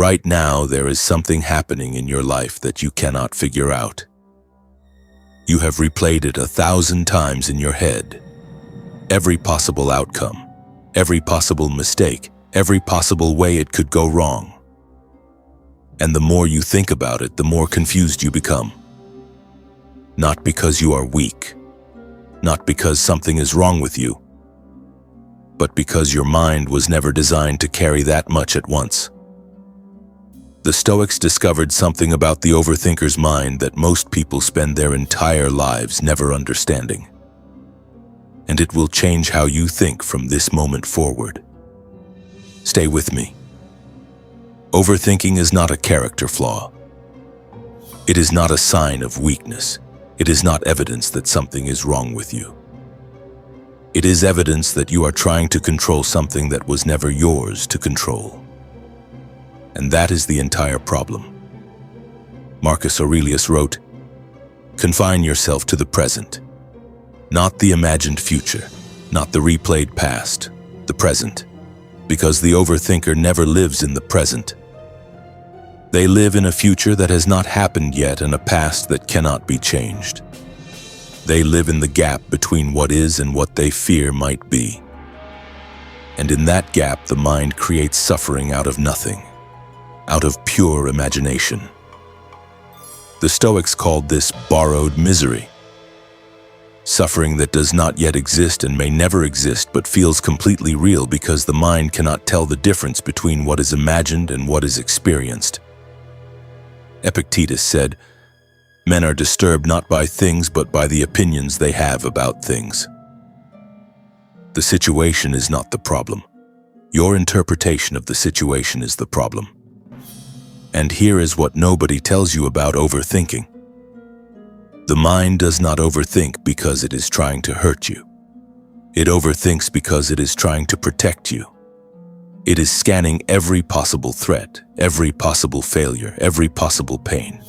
Right now, there is something happening in your life that you cannot figure out. You have replayed it 1,000 times in your head. Every possible outcome, every possible mistake, every possible way it could go wrong. And the more you think about it, the more confused you become. Not because you are weak, not because something is wrong with you, but because your mind was never designed to carry that much at once. The Stoics discovered something about the overthinker's mind that most people spend their entire lives never understanding. And it will change how you think from this moment forward. Stay with me. Overthinking is not a character flaw. It is not a sign of weakness. It is not evidence that something is wrong with you. It is evidence that you are trying to control something that was never yours to control. And that is the entire problem. Marcus Aurelius wrote, "Confine yourself to the present, not the imagined future, not the replayed past, the present, because the overthinker never lives in the present. They live in a future that has not happened yet and a past that cannot be changed. They live in the gap between what is and what they fear might be. And in that gap, the mind creates suffering out of nothing, out of pure imagination. The Stoics called this borrowed misery. Suffering that does not yet exist and may never exist but feels completely real because the mind cannot tell the difference between what is imagined and what is experienced. Epictetus said, "Men are disturbed not by things but by the opinions they have about things." The situation is not the problem. Your interpretation of the situation is the problem. And here is what nobody tells you about overthinking. The mind does not overthink because it is trying to hurt you. It overthinks because it is trying to protect you. It is scanning every possible threat, every possible failure, every possible pain,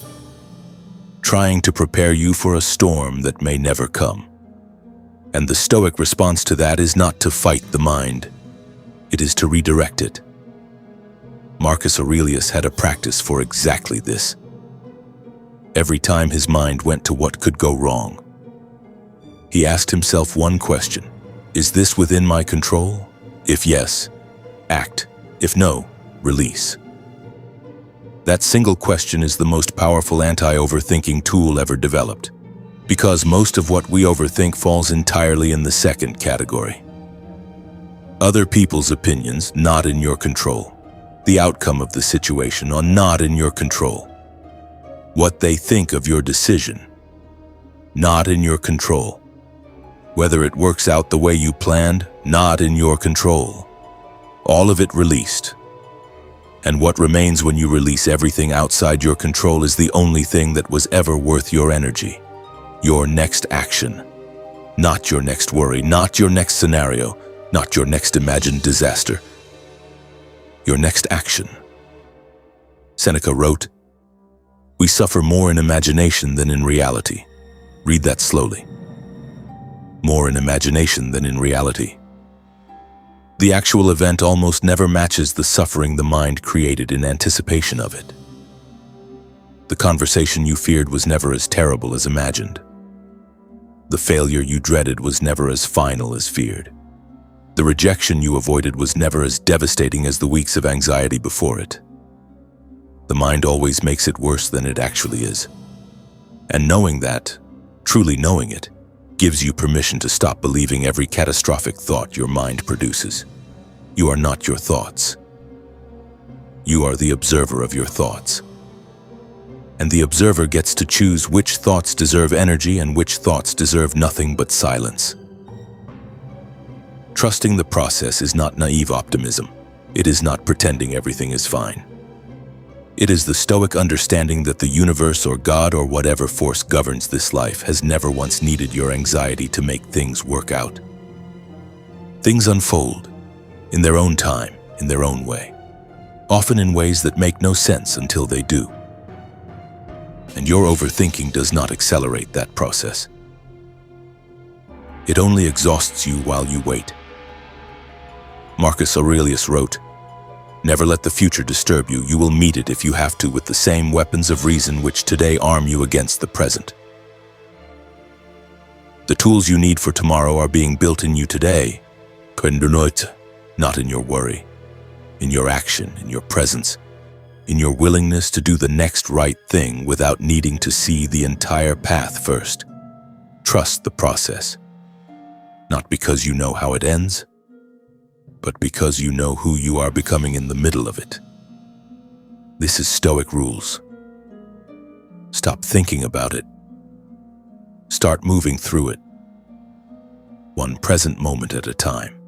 trying to prepare you for a storm that may never come. And the Stoic response to that is not to fight the mind. It is to redirect it. Marcus Aurelius had a practice for exactly this. Every time his mind went to what could go wrong, he asked himself one question: is this within my control? If yes, act. If no, release. That single question is the most powerful anti-overthinking tool ever developed, because most of what we overthink falls entirely in the second category. Other people's opinions, not in your control. The outcome of the situation are not in your control. What they think of your decision, not in your control. Whether it works out the way you planned, not in your control. All of it released. And what remains when you release everything outside your control is the only thing that was ever worth your energy. Your next action. Not your next worry, not your next scenario, not your next imagined disaster. Your next action. Seneca wrote, "We suffer more in imagination than in reality." Read that slowly. More in imagination than in reality. The actual event almost never matches the suffering the mind created in anticipation of it. The conversation you feared was never as terrible as imagined. The failure you dreaded was never as final as feared. The rejection you avoided was never as devastating as the weeks of anxiety before it. The mind always makes it worse than it actually is. And knowing that, truly knowing it, gives you permission to stop believing every catastrophic thought your mind produces. You are not your thoughts. You are the observer of your thoughts. And the observer gets to choose which thoughts deserve energy and which thoughts deserve nothing but silence. Trusting the process is not naive optimism. It is not pretending everything is fine. It is the Stoic understanding that the universe or God or whatever force governs this life has never once needed your anxiety to make things work out. Things unfold in their own time, in their own way, often in ways that make no sense until they do. And your overthinking does not accelerate that process. It only exhausts you while you wait. Marcus Aurelius wrote, Never let the future disturb you. You will meet it if you have to with the same weapons of reason which today arm you against the present. The tools you need for tomorrow are being built in you today, not in your worry, in your action, in your presence, in your willingness to do the next right thing without needing to see the entire path first. Trust the process, not because you know how it ends, but because you know who you are becoming in the middle of it. This is Stoic rules. Stop thinking about it. Start moving through it, one present moment at a time.